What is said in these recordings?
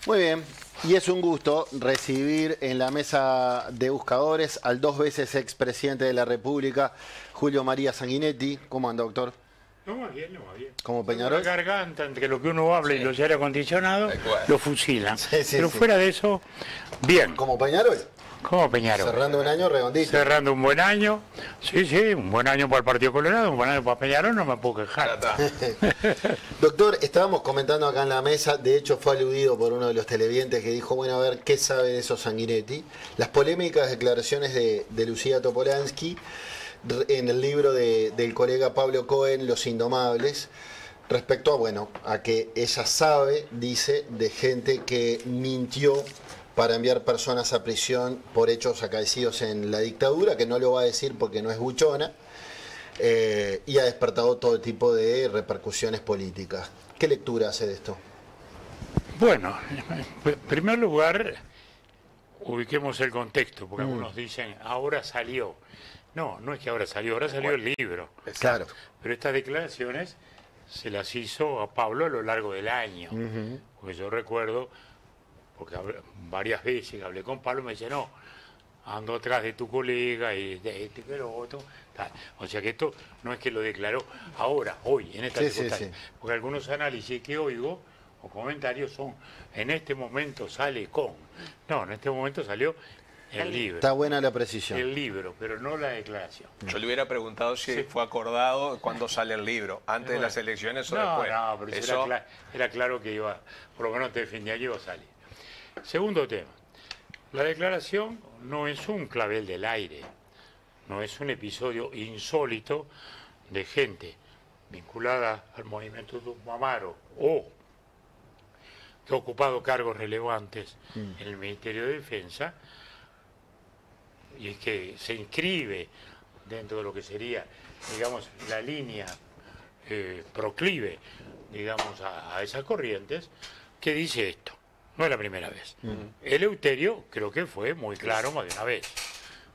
Muy bien, y es un gusto recibir en la mesa de buscadores al 2 veces expresidente de la República, Julio María Sanguinetti. ¿Cómo anda, doctor? No va bien, no va bien. ¿Como Peñarol? La garganta, entre lo que uno habla y los aire acondicionados, lo fusilan. Sí, Pero fuera de eso, bien. ¿Como Peñarol? ¿Cómo Peñarol? Cerrando un año redondito. Cerrando un buen año. Sí, un buen año para el Partido Colorado, un buen año para Peñarol, no me puedo quejar. Doctor, estábamos comentando acá en la mesa, de hecho fue aludido por uno de los televidentes que dijo, bueno, a ver, ¿qué sabe de eso Sanguinetti? Las polémicas declaraciones de Lucía Topolansky en el libro del colega Pablo Cohen, Los Indomables, respecto a, bueno, a que ella sabe, dice, de gente que mintió para enviar personas a prisión por hechos acaecidos en la dictadura, que no lo va a decir porque no es buchona, y ha despertado todo tipo de repercusiones políticas. ¿Qué lectura hace de esto? Bueno, en primer lugar, ubiquemos el contexto, porque algunos dicen, ahora salió. No, no es que ahora salió el libro. Claro. Pero estas declaraciones se las hizo a Pablo a lo largo del año. Porque yo recuerdo, porque varias veces que hablé con Pablo, me dice, no, ando atrás de tu colega y de este que lo otro. Tal. O sea que esto no es que lo declaró ahora, hoy, en esta circunstancia. Sí. Porque algunos análisis que oigo o comentarios son, en este momento sale con. No, en este momento salió el libro. Está buena la precisión. El libro, pero no la declaración. Yo le hubiera preguntado si fue acordado cuándo sale el libro, antes de las elecciones o después. No, pero eso... era claro que iba, por lo menos te defendía que iba a salir. Segundo tema, la declaración no es un clavel del aire, no es un episodio insólito de gente vinculada al movimiento Tucumamaro o que ha ocupado cargos relevantes en el Ministerio de Defensa y es que se inscribe dentro de lo que sería, digamos, la línea proclive, digamos, a esas corrientes, que dice esto. No es la primera vez. Eleuterio creo que fue muy claro más de una vez.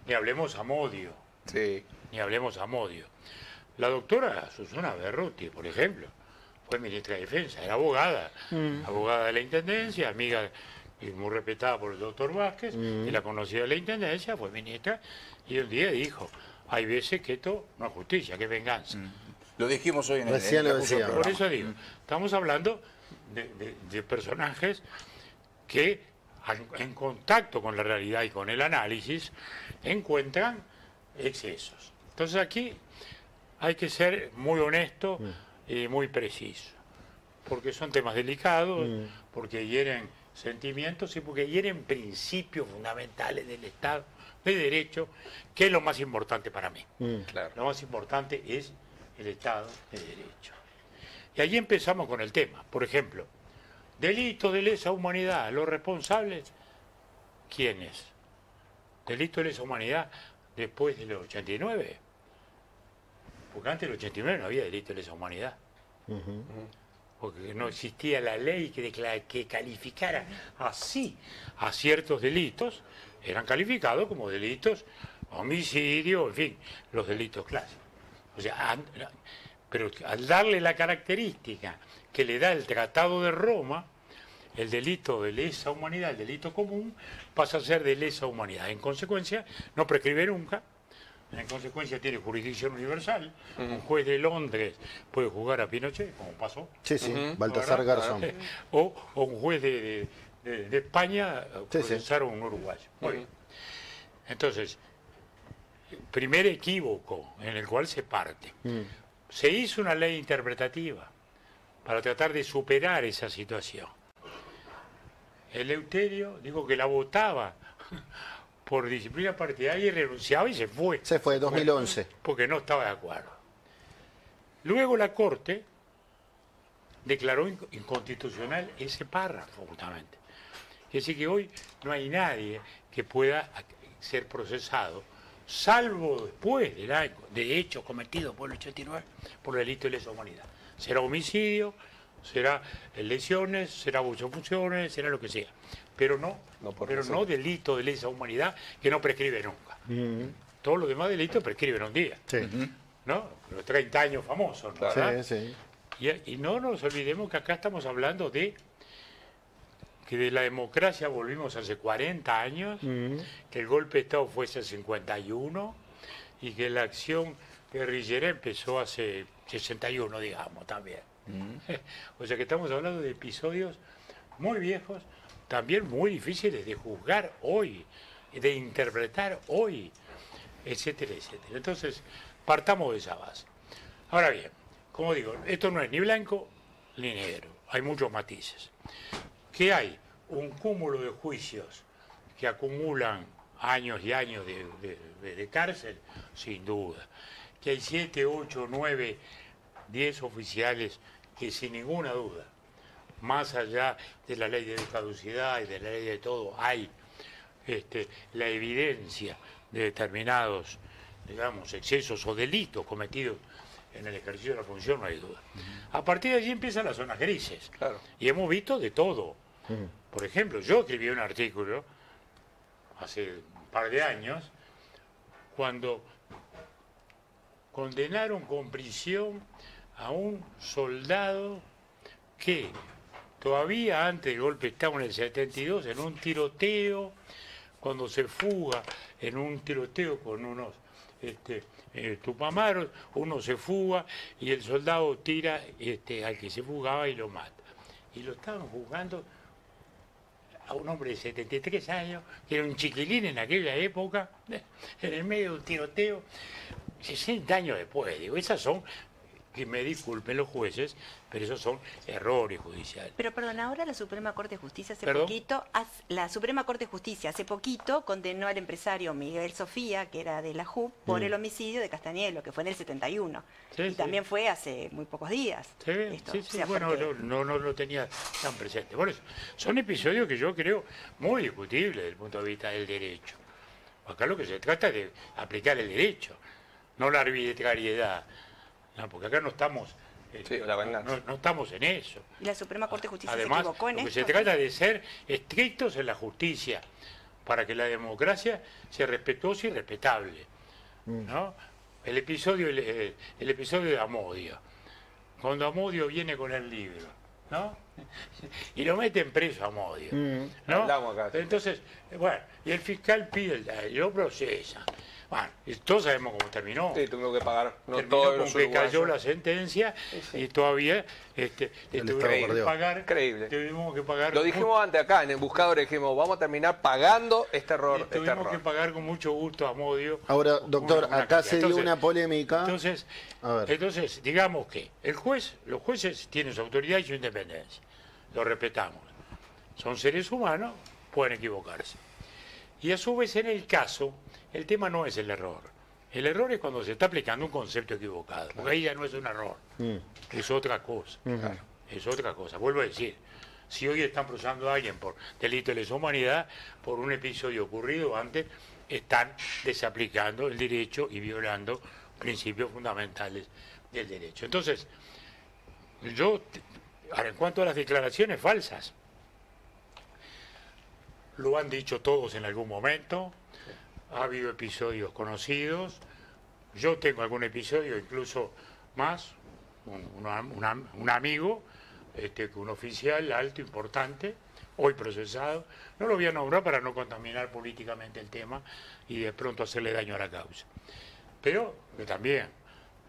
Ni hablemos a Modio. Sí. Ni hablemos a Modio. La doctora Susana Berruti, por ejemplo, fue ministra de Defensa, era abogada, abogada de la Intendencia, amiga y muy respetada por el doctor Vázquez, y la conocida de la Intendencia, fue ministra, y un día dijo, hay veces que esto no es justicia, que es venganza. Lo dijimos hoy en el programa. Por eso digo, estamos hablando de personajes que en contacto con la realidad y con el análisis encuentran excesos. Entonces aquí hay que ser muy honesto y muy preciso, porque son temas delicados, porque hieren sentimientos y porque hieren principios fundamentales del Estado de Derecho, que es lo más importante para mí. Claro. Lo más importante es el Estado de Derecho. Y allí empezamos con el tema. Por ejemplo, delitos de lesa humanidad, los responsables, ¿quiénes? Delito de lesa humanidad después del 89. Porque antes del 89 no había delito de lesa humanidad. Porque no existía la ley que calificara así a ciertos delitos, eran calificados como delitos, homicidio, en fin, los delitos clásicos. O sea, pero al darle la característica que le da el Tratado de Roma, el delito de lesa humanidad, el delito común, pasa a ser de lesa humanidad. En consecuencia, no prescribe nunca. En consecuencia tiene jurisdicción universal. Un juez de Londres puede juzgar a Pinochet, como pasó. Sí, Baltasar Garzón. O un juez de España procesar a un uruguayo. Muy bien. Entonces, primer equívoco en el cual se parte. Se hizo una ley interpretativa para tratar de superar esa situación. Eleuterio dijo que la votaba por disciplina partidaria y renunciaba y se fue. Se fue, 2011. Porque no estaba de acuerdo. Luego la Corte declaró inconstitucional ese párrafo, justamente. Es decir, que hoy no hay nadie que pueda ser procesado, salvo después de hechos cometidos por el 89, por el delito de lesa humanidad. Será homicidio, será lesiones, será abuso de funciones, será lo que sea. Pero no delito de lesa humanidad que no prescribe nunca. Todos los demás delitos prescriben un día. ¿No? Los 30 años famosos, ¿no? Claro. Sí. Y no nos olvidemos que acá estamos hablando de que de la democracia volvimos hace 40 años, que el golpe de Estado fue hace 51 y que la acción guerrillera empezó hace 61, digamos, también. O sea que estamos hablando de episodios muy viejos, también muy difíciles de juzgar hoy, de interpretar hoy, etcétera, etcétera. Entonces, partamos de esa base. Ahora bien, como digo, esto no es ni blanco ni negro, hay muchos matices. Que hay un cúmulo de juicios que acumulan años y años de cárcel, sin duda. Que hay 7, 8, 9, 10 oficiales que sin ninguna duda, más allá de la ley de caducidad y de la ley de todo, hay la evidencia de determinados, digamos, excesos o delitos cometidos en el ejercicio de la función, no hay duda. A partir de allí empiezan las zonas grises. Claro. Y hemos visto de todo. Por ejemplo, yo escribí un artículo hace un par de años cuando condenaron con prisión a un soldado que todavía antes del golpe de Estado en el 72, en un tiroteo, cuando se fuga en un tiroteo con unos tupamaros, uno se fuga y el soldado tira al que se fugaba y lo mata. Y lo estaban juzgando a un hombre de 73 años, que era un chiquilín en aquella época, en el medio de un tiroteo, 60 años después. Digo, esas son, que me disculpen los jueces, pero esos son errores judiciales. Pero perdón, ahora la Suprema Corte de Justicia la Suprema Corte de Justicia hace poquito condenó al empresario Miguel Sofía, que era de la JUP, por el homicidio de Castañelo, que fue en el 71. Sí, y sí. también fue hace muy pocos días. Sí, Esto, sí, o sí, sea, bueno, porque- no lo tenía tan presente. Por eso, son episodios que yo creo muy discutibles desde el punto de vista del derecho. Acá lo que se trata es de aplicar el derecho, no la arbitrariedad. No, porque acá no estamos, Sí, la venganza. no estamos en eso. Y la Suprema Corte de Justicia Además, se equivocó en lo que esto. se trata de ser estrictos en la justicia, para que la democracia sea respetuosa y respetable. ¿No? El episodio de Amodio, cuando Amodio viene con el libro, ¿no? Y lo meten preso a Amodio, ¿no? Hablamos acá. Entonces, bueno, y el fiscal pide lo procesa. Bueno, y todos sabemos cómo terminó. Sí, tuvimos que pagar. No Terminó todos con los que cayó la uruguayos. sentencia y todavía le tuvimos que perdió. pagar. Increíble. Tuvimos que pagar. Lo dijimos antes acá en el buscador, dijimos, vamos a terminar pagando este error. Este Tuvimos error. que pagar con mucho gusto a Amodio. Ahora, doctor, una acá cantidad. se dio Entonces, una polémica. A ver. Entonces, digamos que los jueces tienen su autoridad y su independencia. Lo respetamos. Son seres humanos, pueden equivocarse. Y a su vez, en el caso, el tema no es el error. El error es cuando se está aplicando un concepto equivocado. Porque ahí ya no es un error. Es otra cosa. Es otra cosa. Vuelvo a decir, si hoy están procesando a alguien por delito de lesa humanidad, por un episodio ocurrido antes, están desaplicando el derecho y violando principios fundamentales del derecho. Entonces, ahora, en cuanto a las declaraciones falsas, lo han dicho todos en algún momento, ha habido episodios conocidos, yo tengo algún episodio incluso más, un amigo, un oficial alto, importante, hoy procesado, no lo voy a nombrar para no contaminar políticamente el tema y de pronto hacerle daño a la causa. Pero que también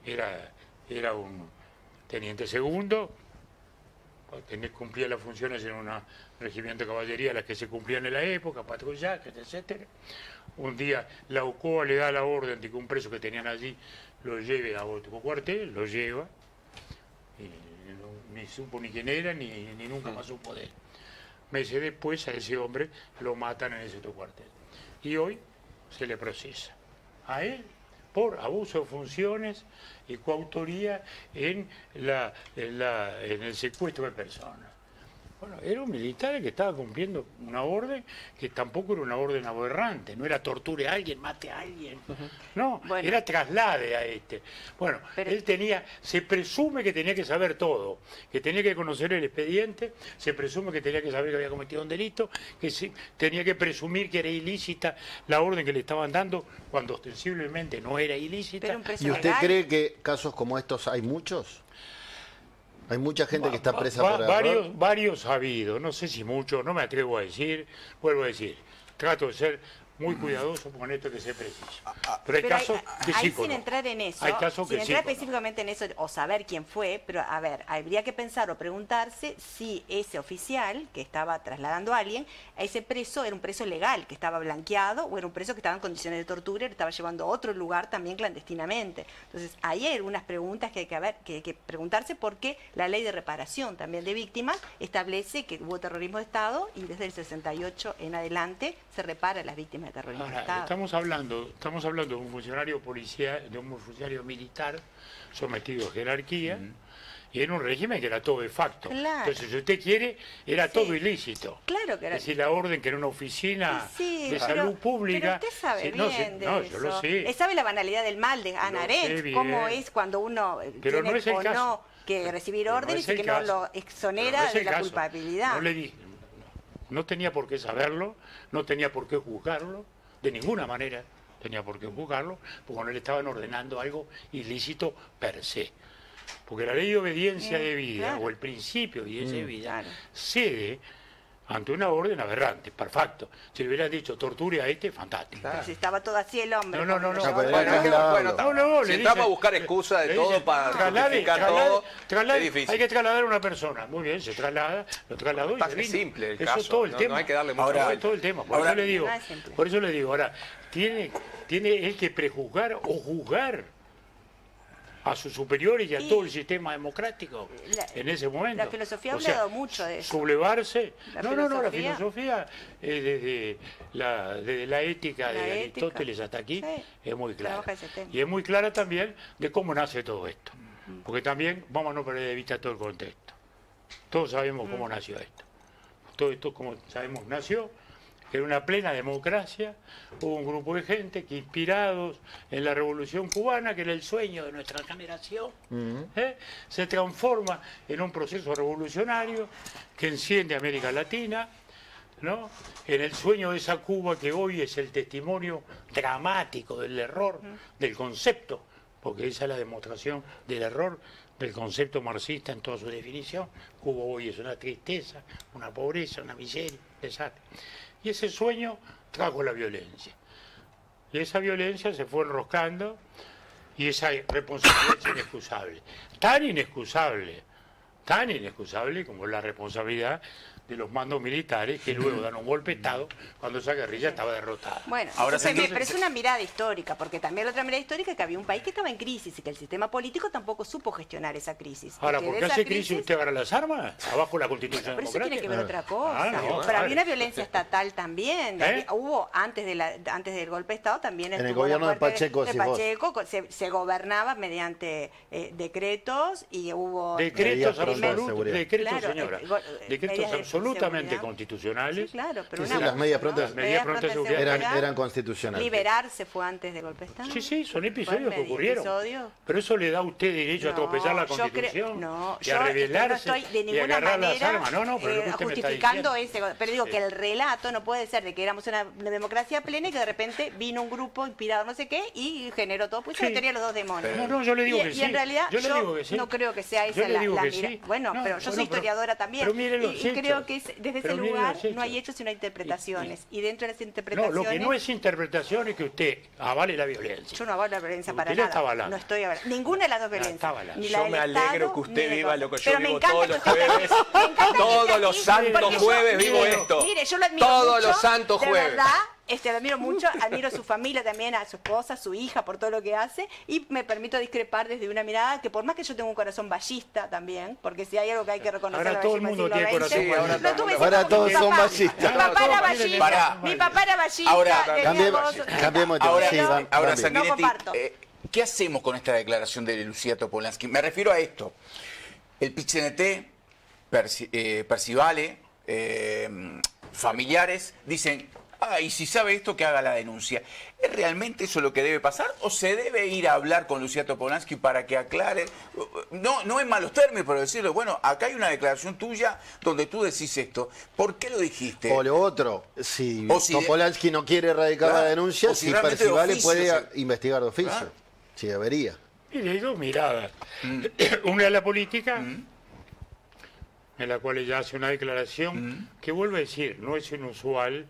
era un teniente segundo, cumplía las funciones en un regimiento de caballería, las que se cumplían en la época, patrullajes, etcétera. Un día la UCOA le da la orden de que un preso que tenían allí lo lleve a otro cuartel, lo lleva, y ni supo ni quién era, ni nunca más supo de él. Meses después a ese hombre lo matan en ese otro cuartel. Y hoy se le procesa a él por abuso de funciones y coautoría en el secuestro de personas. Bueno, era un militar que estaba cumpliendo una orden que tampoco era una orden aberrante, no era torture a alguien, mate a alguien, no, Bueno. era traslade a Bueno, Pero- él se presume que tenía que saber todo, que tenía que conocer el expediente, se presume que tenía que saber que había cometido un delito, que tenía que presumir que era ilícita la orden que le estaban dando, cuando ostensiblemente no era ilícita. Pero un preso ¿Y usted legal. cree que casos como estos hay muchos? Hay mucha gente que está presa por error. Varios ha habido, no sé si muchos, no me atrevo a decir, vuelvo a decir, trato de ser muy cuidadoso con esto que se precisa. Pero hay casos que sí, sin entrar en eso, hay casos sin que entrar sí, específicamente en eso o saber quién fue, pero a ver, habría que pensar o preguntarse si ese oficial que estaba trasladando a alguien, a ese preso era un preso legal, que estaba blanqueado, o era un preso que estaba en condiciones de tortura y lo estaba llevando a otro lugar también clandestinamente. Entonces, ahí hay algunas preguntas que hay que preguntarse, porque la ley de reparación también de víctimas establece que hubo terrorismo de Estado y desde el 68 en adelante se repara a las víctimas de terrorismo de Estado. Estamos hablando de un funcionario policial, de un funcionario militar sometido a jerarquía, y en un régimen que era todo de facto. Claro. Entonces, si usted quiere, era todo ilícito. Claro que era. Es decir, la orden que era una oficina de salud pública. Pero usted sabe bien de no, eso. yo lo sé. Sabe la banalidad del mal de Ana Arendt, cómo es cuando uno pero tiene no es el o caso. no que recibir Pero órdenes no es y que el no caso. lo exonera No de es la caso. culpabilidad. No le dije, no tenía por qué saberlo, no tenía por qué juzgarlo, de ninguna manera tenía por qué juzgarlo, porque no le estaban ordenando algo ilícito per se. Porque la ley de obediencia debida, claro. o el principio de obediencia debida, claro. cede ante una orden aberrante, perfecto. Si le hubieran dicho torture a este, fantástico. Pero si estaba todo así el hombre. No, cuando no, llegó pero el era policía. claro. si entramos a buscar excusas de todo para justificar todo, es difícil. Hay que trasladar a una persona. Muy bien, se traslada, lo trasladó y Está se vino. simple el Eso caso, es todo el no tema. hay que darle mucho Ahora, vuelta. es todo el tema. Por Ahora- eso le digo, No es simple. por eso le digo, ahora, tiene él que prejuzgar o juzgar a sus superiores y a todo el sistema democrático en ese momento. La filosofía ha O sea, hablado mucho de eso. sublevarse. La La filosofía filosofía desde la ética de La ética. Aristóteles hasta aquí Sí, es muy clara. trabaja ese tema. Y es muy clara también de cómo nace todo esto. Porque también vamos a no perder de vista todo el contexto. Todos sabemos cómo nació esto. Todo esto, como sabemos, nació en una plena democracia. Hubo un grupo de gente que, inspirados en la Revolución Cubana, que era el sueño de nuestra generación, se transforma en un proceso revolucionario que enciende América Latina, ¿no? En el sueño de esa Cuba que hoy es el testimonio dramático del error del concepto, porque esa es la demostración del error del concepto marxista en toda su definición. Cuba hoy es una tristeza, una pobreza, una miseria, un desastre. Y ese sueño trajo la violencia. Y esa violencia se fue enroscando y esa responsabilidad es inexcusable. Tan inexcusable como la responsabilidad de los mandos militares que luego dan un golpe de Estado cuando esa guerrilla estaba derrotada. Bueno, Ahora pero es una mirada histórica, porque también la otra mirada histórica es que había un país que estaba en crisis y que el sistema político tampoco supo gestionar esa crisis. Ahora, Y que ¿por de qué esa hace crisis usted agarra las armas? Abajo la Constitución Pero eso Democrática. tiene que ver otra cosa. Ah, no, pero había vale. una violencia estatal también. ¿Eh? Hubo, antes del golpe de Estado, también En el estuvo gobierno la de muerte Pacheco, de decís vos. Pacheco, se gobernaba mediante decretos y hubo... Medidas prontas de absolutos, seguridad. decretos, Claro, señora, medidas decretos de absolutamente seguridad. constitucionales. Sí, claro, pero Sí, una sí, las medidas ¿no? prontas- Las medidas prontas de seguridad Eran constitucionales. Liberarse fue antes del golpe de Estado. Sí, sí, son episodios Fue que medio ocurrieron. episodio. Pero eso le da a usted derecho a tropezar la yo Constitución no, y yo a rebelarse no estoy de y a ninguna agarrar las manera armas. No, pero lo que usted me está justificando diciendo. pero digo que el relato no puede ser de que éramos una democracia plena y que de repente vino un grupo inspirado no sé qué y generó todo, pues Sí. la teoría de los dos demonios. No, yo le digo que y sí. en realidad Yo le digo que sí. no creo que sea Yo esa le digo la que mira. sí. Bueno, No, pero yo soy bueno, pero- historiadora también pero mire los y creo hechos. que desde Pero ese mire lugar los no hay hechos. hechos sino interpretaciones y dentro de las No, interpretaciones lo que no es interpretación es que usted avale la violencia. yo no avalo la violencia Usted para la está nada. avalando. No estoy avalando. Ninguna de las dos violencias. está avalando. Ni la Yo del me alegro Estado, que usted ni de viva cosas. lo que yo Pero me vivo encanta todos que los usted esté jueves. aquí. Me encanta que Todos esté los aquí, santos porque yo- jueves vivo mire, esto. Mire, yo lo admiro Todos mucho, los santos de jueves. verdad, lo admiro mucho, admiro a su familia también, a su esposa, a su hija, por todo lo que hace, y me permito discrepar desde una mirada que por más que yo tengo un corazón ballista también, porque si hay algo que hay que reconocer Ahora al todo el machismo mundo del tiene siglo XX, corazón lo tuve Ahora siempre todos con mi son papá. ballistas. Mi papá era ballista, Pará. mi papá era ballista, Ahora, tenía Cambiemos voz- de tema. Ahora, Sí, van ahora bien. No Sanguinetti, comparto. ¿qué hacemos con esta declaración de Lucía Topolansky? Me refiero a esto. El PIT-CNT, Percivale, familiares, dicen, y si sabe esto, que haga la denuncia. ¿Es realmente eso lo que debe pasar o se debe ir a hablar con Lucía Topolansky para que aclare? No en malos términos, pero decirle, bueno, acá hay una declaración tuya donde tú decís esto. ¿Por qué lo dijiste? O lo otro, si O si- Topolansky no quiere erradicar Claro, la denuncia, o si si realmente de Percivale oficio puede se- investigar de oficio. Claro. Sí, debería. Mire, hay dos miradas. Una es la política en la cual ella hace una declaración que vuelve a decir, no es inusual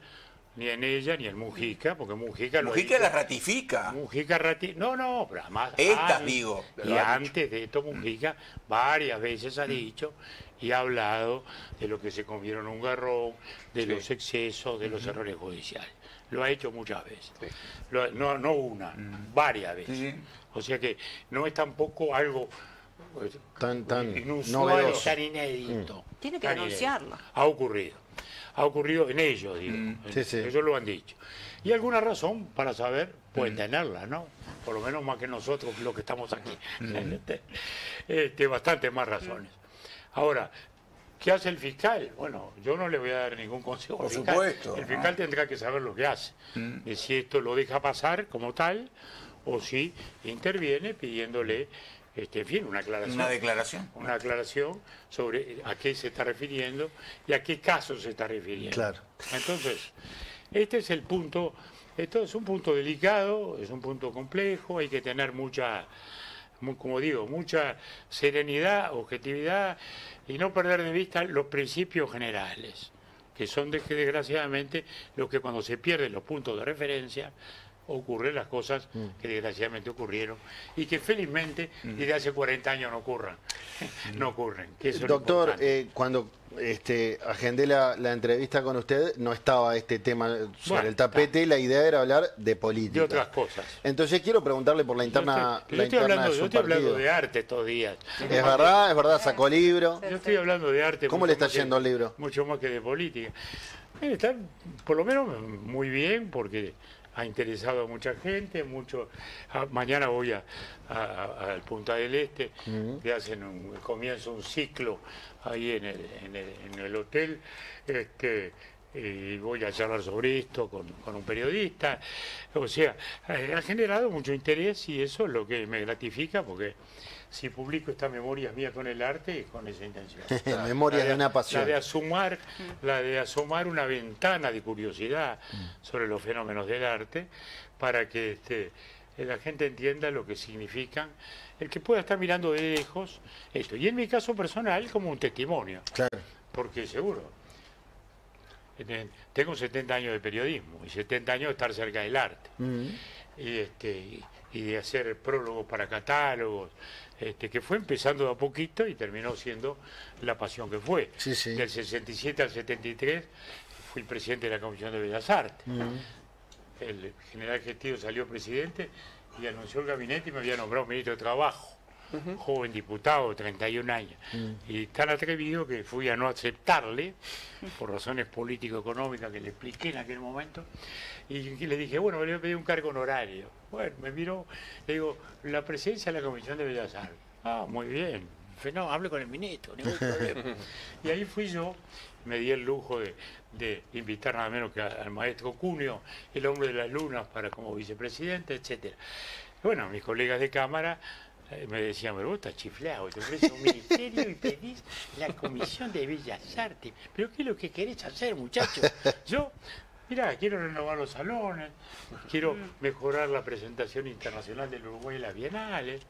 ni en ella ni en Mujica, porque Mujica la ratifica. No, pero además Estas, digo. Y antes de esto Mujica varias veces ha dicho y ha hablado de lo que se comieron un garrón, de los excesos, de los errores judiciales. Lo ha hecho muchas veces. Sí. No una, varias veces. Sí. O sea que no es tampoco algo tan inusual, novedoso. tan inédito. Tiene que tan denunciarlo. inédito. Ha ocurrido en ellos, digo. Sí, sí. Ellos lo han dicho. Y alguna razón para saber pueden tenerla, ¿no? Por lo menos más que nosotros, los que estamos aquí. Bastante más razones. Ahora, ¿qué hace el fiscal? Bueno, yo no le voy a dar ningún consejo al fiscal. supuesto. El fiscal tendrá que saber lo que hace. De si esto lo deja pasar como tal, o si interviene pidiéndole, en fin, una aclaración. Una declaración. Una aclaración sobre a qué se está refiriendo y a qué caso se está refiriendo. Claro. Entonces, este es el punto. Esto es un punto delicado, es un punto complejo, hay que tener mucha serenidad, objetividad y no perder de vista los principios generales, que son desgraciadamente los que cuando se pierden los puntos de referencia ocurren las cosas que desgraciadamente ocurrieron y que felizmente desde hace 40 años no ocurren. No ocurren. Que eso es lo Doctor, importante. cuando agendé la entrevista con usted, no estaba este tema sobre Bueno, el tapete, la idea era hablar de política. De otras cosas. Entonces quiero preguntarle por la interna, Yo la estoy interna hablando, de yo su estoy hablando partido. de arte estos días. Es verdad, sacó libro. Yo estoy hablando de arte. ¿Cómo mucho le está más yendo el libro? Mucho más que de política. Está por lo menos muy bien porque ha interesado a mucha gente. Mañana voy al Punta del Este, que comienza un ciclo ahí en el hotel. Y voy a charlar sobre esto con un periodista. O sea, ha generado mucho interés y eso es lo que me gratifica porque si publico esta memoria mía con el arte es con esa intención. Memorias de una pasión. La de asomar una ventana de curiosidad sobre los fenómenos del arte para que la gente entienda lo que significan, el que pueda estar mirando de lejos esto. Y en mi caso personal como un testimonio. Claro. Porque seguro, tengo 70 años de periodismo y 70 años de estar cerca del arte. Y de hacer prólogos para catálogos, que fue empezando de a poquito y terminó siendo la pasión que fue. Sí, sí. Del 67 al 73 fui presidente de la Comisión de Bellas Artes. El general Gestillo salió presidente y anunció el gabinete y me había nombrado ministro de Trabajo. Joven diputado, 31 años. Y tan atrevido que fui a no aceptarle, por razones político-económicas que le expliqué en aquel momento, y le dije, bueno, le voy a pedir un cargo honorario. Bueno, me miró, le digo, la presidencia de la Comisión de Bellas Artes. Ah, muy bien. No, hable con el ministro, ningún problema. Y ahí fui yo, me di el lujo de invitar nada menos que al maestro Cuneo, el hombre de las lunas, como vicepresidente, etcétera. Bueno, mis colegas de Cámara me decían, pero vos estás chiflado, te ofreces un ministerio y pedís la Comisión de Bellas Artes. ¿Pero qué es lo que querés hacer, muchacho? Yo, mirá, quiero renovar los salones, quiero mejorar la presentación internacional del Uruguay en las bienales,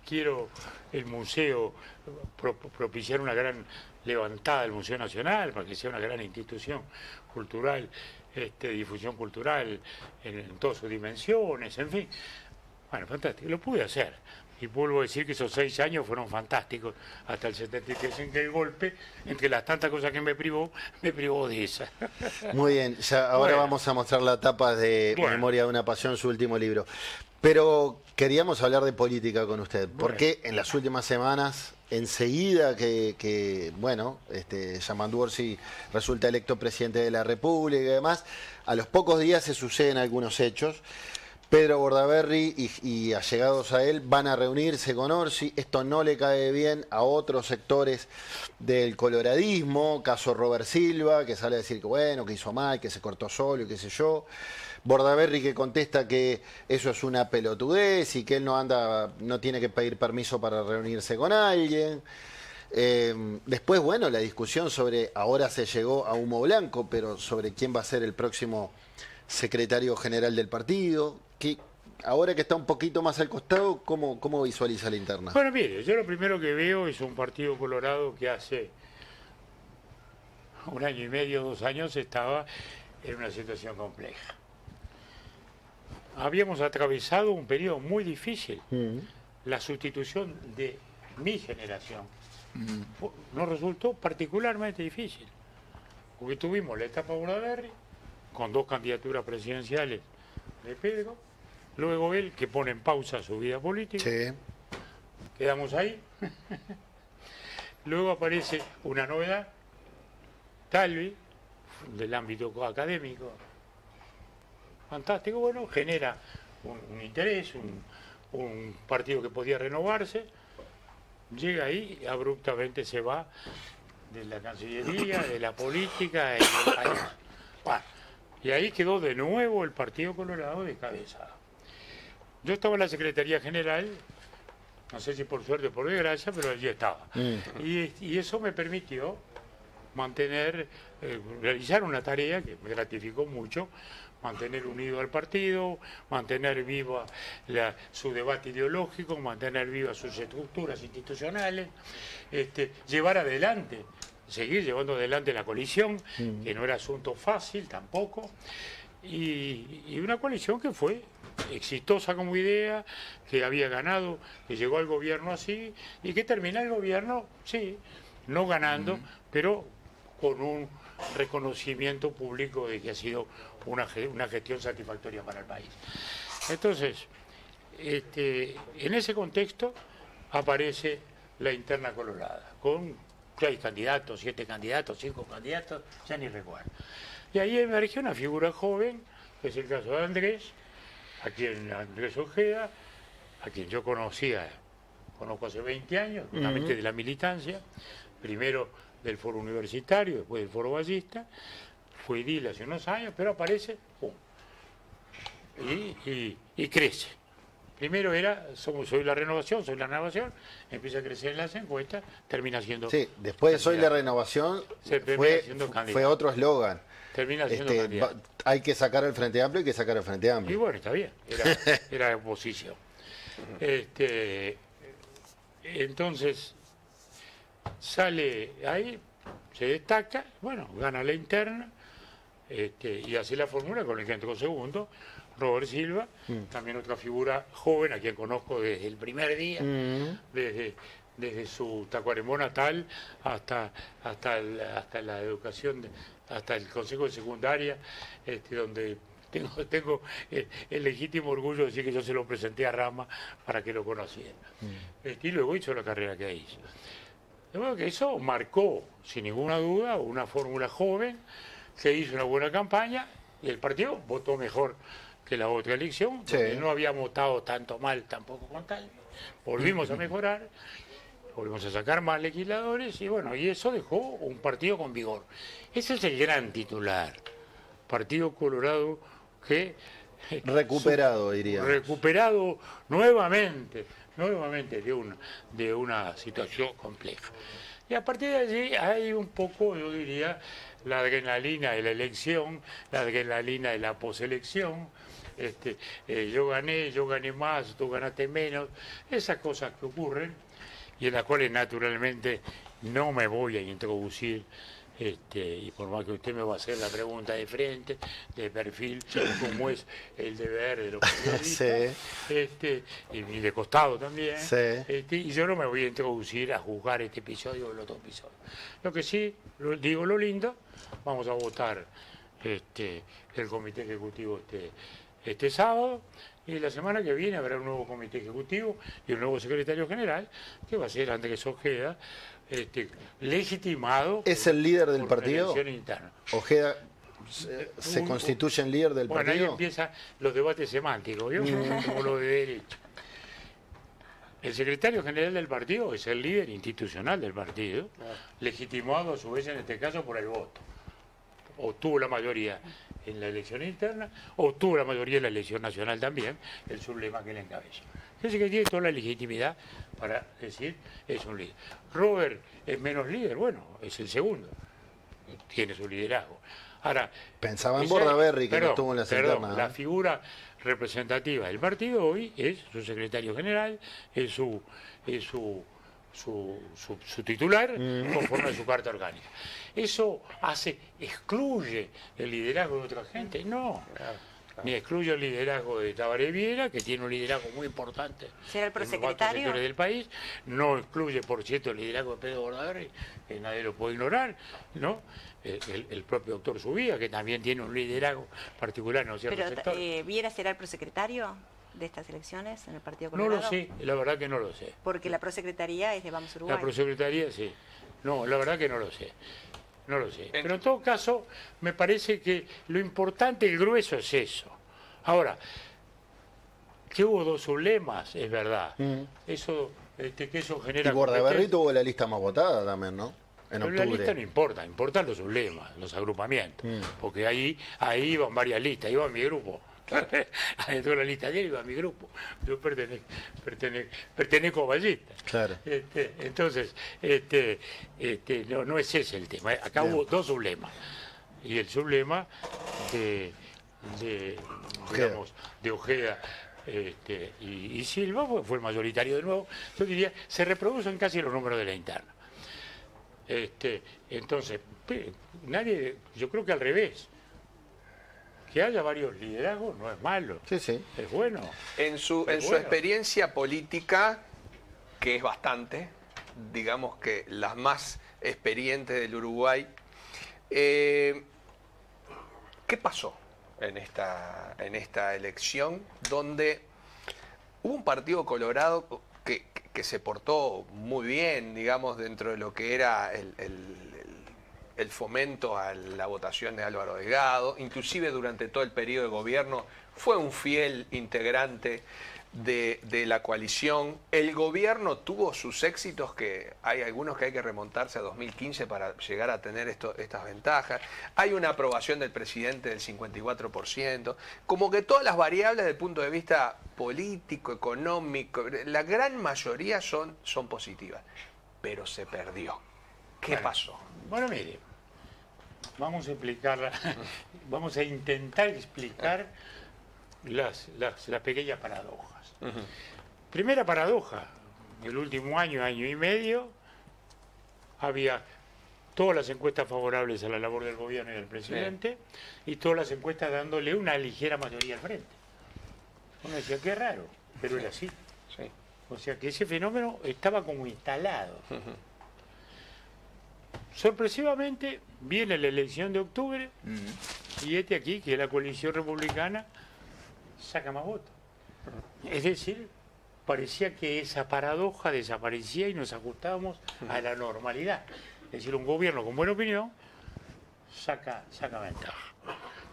quiero el museo, propiciar una gran levantada del Museo Nacional para que sea una gran institución cultural, difusión cultural en todas sus dimensiones, en fin. Bueno, fantástico, lo pude hacer. Y vuelvo a decir que esos 6 años fueron fantásticos, hasta el 73, en que el golpe, entre las tantas cosas que me privó de esa. Muy bien, ya ahora vamos a mostrar la tapa de Memoria de una Pasión, su último libro. Pero queríamos hablar de política con usted, porque en las últimas semanas, enseguida que Yamandu Orsi resulta electo presidente de la República y demás, a los pocos días se suceden algunos hechos. Pedro Bordaberry y allegados a él van a reunirse con Orsi. Esto no le cae bien a otros sectores del coloradismo, caso Robert Silva, que sale a decir que bueno, que hizo mal, que se cortó solo y qué sé yo. Bordaberry que contesta que eso es una pelotudez y que él no tiene que pedir permiso para reunirse con alguien. Después, la discusión sobre, ahora se llegó a humo blanco, pero sobre quién va a ser el próximo secretario general del partido. Que ahora que está un poquito más al costado, ¿cómo visualiza la interna? Bueno, mire, yo lo primero que veo es un partido colorado que hace un año y medio, 2 años, estaba en una situación compleja. Habíamos atravesado un periodo muy difícil. La sustitución de mi generación nos resultó particularmente difícil, porque tuvimos la etapa Bordaberry, con 2 candidaturas presidenciales de Pedro, luego él que pone en pausa su vida política, Sí. quedamos ahí, luego aparece una novedad, Talvi, del ámbito académico, fantástico, bueno, genera un interés, un partido que podía renovarse, llega ahí y abruptamente se va de la Cancillería, de la política y del país. Bueno, y ahí quedó de nuevo el Partido Colorado de cabeza. Yo estaba en la Secretaría General, no sé si por suerte o por desgracia, pero allí estaba. Y eso me permitió mantener, realizar una tarea que me gratificó mucho, mantener unido al partido, mantener viva su debate ideológico, mantener vivas sus estructuras institucionales, llevar adelante, seguir llevando adelante la coalición, que no era asunto fácil tampoco, y una coalición que fue exitosa como idea, que había ganado, que llegó al gobierno así, y que termina el gobierno, sí, no ganando, pero con un reconocimiento público de que ha sido una gestión satisfactoria para el país. Entonces, en ese contexto aparece la interna colorada, con 6 candidatos, 7 candidatos, 5 candidatos, ya ni recuerdo. Y ahí emerge una figura joven, que es el caso de Andrés Ojeda, a quien yo conozco hace 20 años, justamente de la militancia, primero del foro universitario, después del foro ballista, fue edil hace unos años, pero aparece, ¡pum! Y crece. Primero soy la renovación, empieza a crecer en las encuestas, termina siendo... Sí, después de Soy la Renovación fue otro eslogan. Termina siendo candidato. Hay que sacar el Frente Amplio, hay que sacar el Frente Amplio. Y bueno, está bien, era oposición. Entonces, sale ahí, se destaca, bueno, gana la interna, y así la fórmula con el que entró segundo, Robert Silva, también otra figura joven a quien conozco desde el primer día, desde su Tacuarembó natal hasta la educación, hasta el consejo de secundaria, donde tengo el legítimo orgullo de decir que yo se lo presenté a Rama para que lo conociera. Y luego hizo la carrera que hizo. De modo que eso marcó, sin ninguna duda, una fórmula joven que hizo una buena campaña y el partido votó mejor que la otra elección, porque no había votado tanto mal tampoco con tal. Volvimos a mejorar, volvimos a sacar más legisladores y bueno, y eso dejó un partido con vigor. Ese es el gran titular. Partido Colorado que... Recuperado, diría. Recuperado nuevamente de una situación compleja. Y a partir de allí hay un poco, yo diría, la adrenalina de la elección, la adrenalina de la poselección. Yo gané más, tú ganaste menos, esas cosas que ocurren y en las cuales naturalmente no me voy a introducir, y por más que usted me va a hacer la pregunta de frente, de perfil, como es el deber de los periodistas, y de costado también, y yo no me voy a introducir a juzgar este episodio o el otro episodio. Lo que sí, digo lo lindo, vamos a votar el comité ejecutivo este sábado, y la semana que viene habrá un nuevo comité ejecutivo y un nuevo secretario general, que va a ser Andrés Ojeda, legitimado. ¿Es el líder del por partido? elección interna. Ojeda se constituye en líder del partido. Bueno, ahí empiezan los debates semánticos, ¿vio? Como lo de derecho. El secretario general del partido es el líder institucional del partido, legitimado a su vez en este caso por el voto. Obtuvo la mayoría en la elección interna, obtuvo la mayoría en la elección nacional también, el sublema que le encabeza. Ese que tiene toda la legitimidad para decir es un líder. Robert es menos líder, bueno, es el segundo, tiene su liderazgo. Ahora, pensaba en Bordaberry, que no estuvo en las internas. La figura representativa del partido hoy es su secretario general, es su su titular conforme a su carta orgánica. ¿Eso excluye el liderazgo de otra gente? No. Ni excluye el liderazgo de Tabaré Viera, que tiene un liderazgo muy importante ¿Será el en los prosecretario? sectores del país. No excluye, por cierto, el liderazgo de Pedro Bordaberry, que nadie lo puede ignorar, ¿no? El propio doctor Subía, que también tiene un liderazgo particular en ciertos Pero sectores. ¿Viera será el prosecretario de estas elecciones en el Partido No Colorado? lo sé, la verdad que no lo sé. Porque la prosecretaría es de Vamos Uruguay. La prosecretaría, sí. No, la verdad que no lo sé. No lo sé. Pero en todo caso, me parece que lo importante, el grueso es eso. Ahora, que hubo 2 sublemas, es verdad. Eso, que eso genera... Y Bordaberry competencia. tuvo la lista más votada también, ¿no? En Pero octubre. la lista no importa, importan los sublemas, los agrupamientos. Porque ahí iban varias listas, iba mi grupo. Ahí toda la lista ayer iba mi grupo. Yo pertenezco a Ballista. Claro. Entonces, no es ese el tema. Acá hubo 2 sublemas. Y el sublema de Ojeda y Silva fue el mayoritario de nuevo. Yo diría, se reproducen casi los números de la interna. Entonces, yo creo que al revés. Que haya varios liderazgos no es malo, Sí, sí. es bueno. En su bueno. experiencia política, que es bastante, digamos que las más experientes del Uruguay, ¿qué pasó en esta elección donde hubo un partido colorado que se portó muy bien, digamos, dentro de lo que era el fomento a la votación de Álvaro Delgado, inclusive durante todo el periodo de gobierno fue un fiel integrante de la coalición? El gobierno tuvo sus éxitos, que hay algunos que hay que remontarse a 2015 para llegar a tener estas ventajas. Hay una aprobación del presidente del 54%. Como que todas las variables desde el punto de vista político, económico, la gran mayoría son positivas. Pero se perdió. ¿Qué pasó? Bueno, mire, vamos a explicarla, vamos a intentar explicar las pequeñas paradojas. Primera paradoja, el último año y medio, había todas las encuestas favorables a la labor del gobierno y del presidente, y todas las encuestas dándole una ligera mayoría al frente. Uno decía, qué raro, pero era así. Sí. O sea que ese fenómeno estaba como instalado. Sorpresivamente viene la elección de octubre y aquí, que es la coalición republicana, saca más votos. Es decir, parecía que esa paradoja desaparecía y nos ajustábamos a la normalidad. Es decir, un gobierno con buena opinión saca ventaja.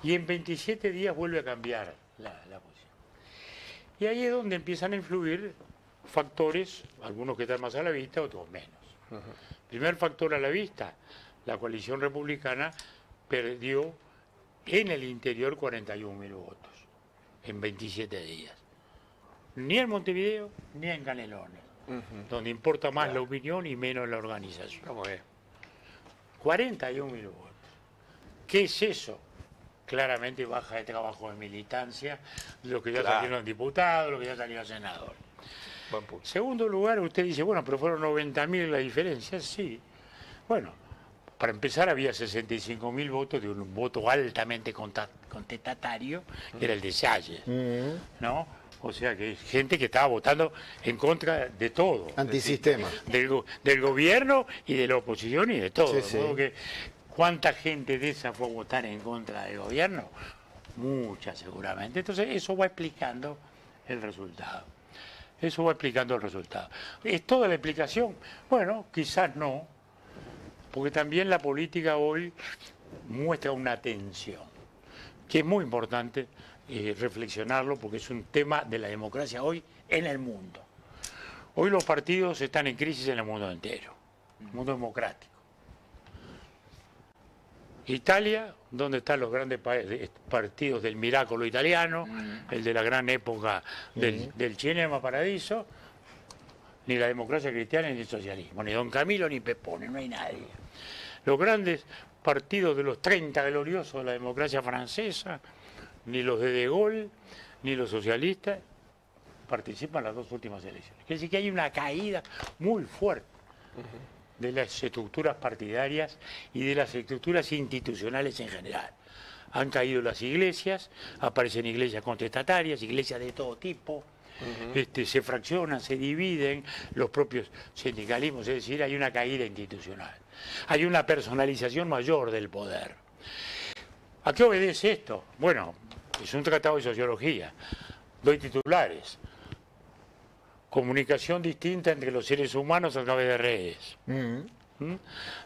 Y en 27 días vuelve a cambiar la posición. Y ahí es donde empiezan a influir factores, algunos que están más a la vista, otros menos. Primer factor a la vista, la coalición republicana perdió en el interior 41.000 votos en 27 días. Ni en Montevideo ni en Canelones, donde importa más la opinión y menos la organización. ¿Cómo es? 41.000 votos. ¿Qué es eso? Claramente baja de trabajo de militancia, los que ya salieron diputados, los que ya salieron senadores. Buen punto. Segundo lugar, usted dice, bueno, pero fueron 90.000 la diferencia. Sí. Bueno, para empezar había 65.000 votos de un voto altamente contestatario, que era el de Salles, ¿no? O sea, que gente que estaba votando en contra de todo. Antisistema. Del gobierno y de la oposición y de todo. Sí, sí. ¿No? ¿Cuánta gente de esa fue a votar en contra del gobierno? Mucha, seguramente. Entonces, eso va explicando el resultado. Eso va explicando el resultado. ¿Es toda la explicación? Bueno, quizás no, porque también la política hoy muestra una tensión, que es muy importante reflexionarlo, porque es un tema de la democracia hoy en el mundo. Hoy los partidos están en crisis en el mundo entero, el mundo democrático. Italia, donde están los grandes partidos del miracolo italiano, el de la gran época del Cinema Paradiso, ni la democracia cristiana ni el socialismo, ni Don Camilo ni Pepone, no hay nadie. Los grandes partidos de los 30 gloriosos de la democracia francesa, ni los de Gaulle, ni los socialistas, participa en las 2 últimas elecciones. Quiere decir que hay una caída muy fuerte de las estructuras partidarias y de las estructuras institucionales en general. Han caído las iglesias, aparecen iglesias contestatarias, iglesias de todo tipo, se fraccionan, se dividen los propios sindicalismos, es decir, hay una caída institucional. Hay una personalización mayor del poder. ¿A qué obedece esto? Bueno, es un tratado de sociología. Doy titulares. Comunicación distinta entre los seres humanos a través de redes.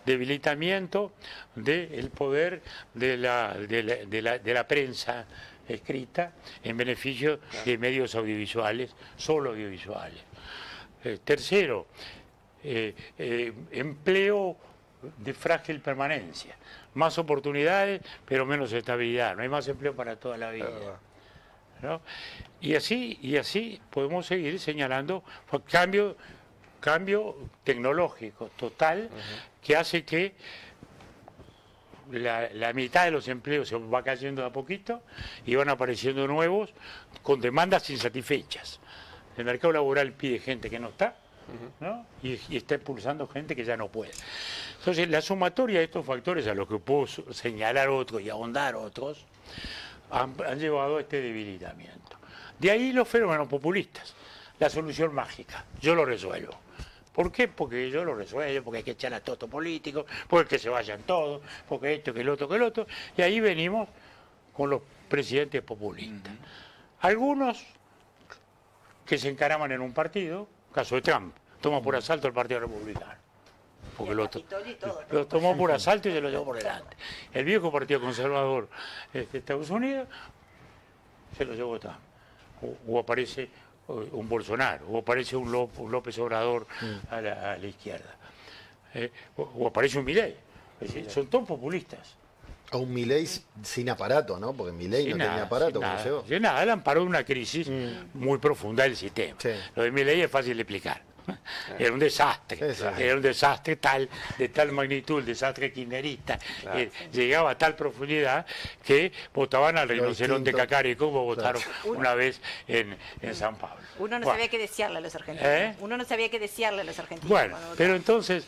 Debilitamiento del poder de la prensa escrita en beneficio de medios audiovisuales, solo audiovisuales. Tercero, empleo de frágil permanencia. Más oportunidades, pero menos estabilidad. No hay más empleo para toda la vida, ¿no? Y así podemos seguir señalando cambio tecnológico total que hace que la mitad de los empleos se va cayendo de a poquito y van apareciendo nuevos con demandas insatisfechas. El mercado laboral pide gente que no está, ¿no? Y está impulsando gente que ya no puede. Entonces, la sumatoria de estos factores, a los que puedo señalar otros y ahondar otros, han llevado a este debilitamiento. De ahí los fenómenos populistas, la solución mágica, yo lo resuelvo. ¿Por qué? Porque yo lo resuelvo, porque hay que echar a todo político, porque se vayan todos, porque esto, que el otro, que el otro. Y ahí venimos con los presidentes populistas. Algunos que se encaraman en un partido, caso de Trump, toma por asalto el Partido Republicano. Porque lo tomó por asalto y se lo llevó por delante. El viejo Partido Conservador de Estados Unidos se lo llevó Trump. O aparece un Bolsonaro, o aparece un López Obrador a la izquierda, o aparece un Milei. Es decir, son todos populistas. A un Milei sin aparato, ¿no? Porque Milei no tenía aparato. Sin nada, él amparó una crisis muy profunda del sistema. Sí. Lo de Milei es fácil de explicar. Era un desastre, era un desastre de tal magnitud, el desastre kirchnerista, llegaba a tal profundidad que votaban al rinoceronte cacárico como votaron una vez en San Pablo. Uno no sabía qué desearle a los argentinos. Uno no sabía qué desearle a los argentinos. Bueno, pero entonces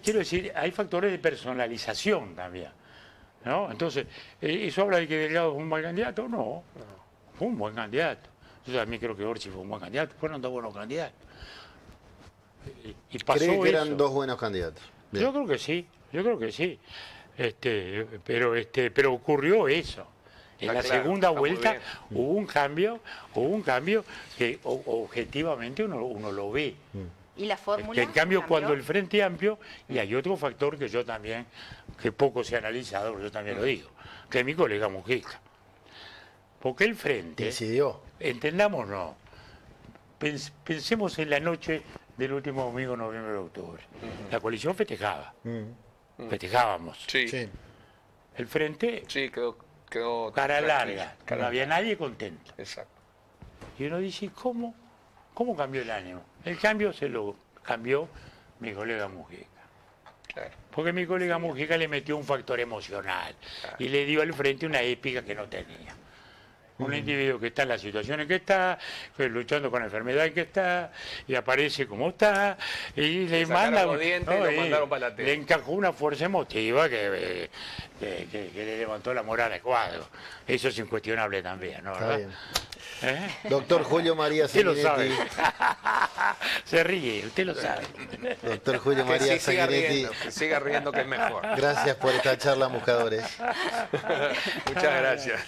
quiero decir, hay factores de personalización también, ¿no? Entonces, ¿eso habla de que Delgado fue un mal candidato? No, fue un buen candidato. Yo también creo que Orsi fue un buen candidato, fueron 2 buenos candidatos. Y pasó ¿Cree que eran eso. 2 buenos candidatos? Bien. Yo creo que sí. Pero ocurrió eso. En la segunda vuelta hubo un cambio que objetivamente uno lo ve. ¿Y la fórmula? Que en cambio cuando el Frente Amplio, y hay otro factor que yo también, que poco se ha analizado, pero yo también lo digo, que es mi colega Mujica. Porque el Frente, decidió. Entendámonos, pensemos en la noche del último domingo, noviembre, octubre. La coalición festejaba, festejábamos. Sí. El Frente quedó cara larga, no había nadie contento. Exacto. Y uno dice, ¿cómo cambió el ánimo? El cambio se lo cambió mi colega Mujica. Claro. Porque mi colega Mujica le metió un factor emocional y le dio al Frente una épica que no tenía. Un individuo que está en la situación en que está, luchando con la enfermedad en que está, y aparece como está, y le manda le encajó una fuerza emotiva que le levantó la moral al cuadro. Eso es incuestionable también, ¿no? ¿Verdad? Doctor Julio María Sanguinetti. Usted lo sabe. Se ríe, usted lo sabe. Doctor Julio María Sanguinetti. Que siga riendo, que es mejor. Gracias por esta charla, Buscadores. Muchas gracias.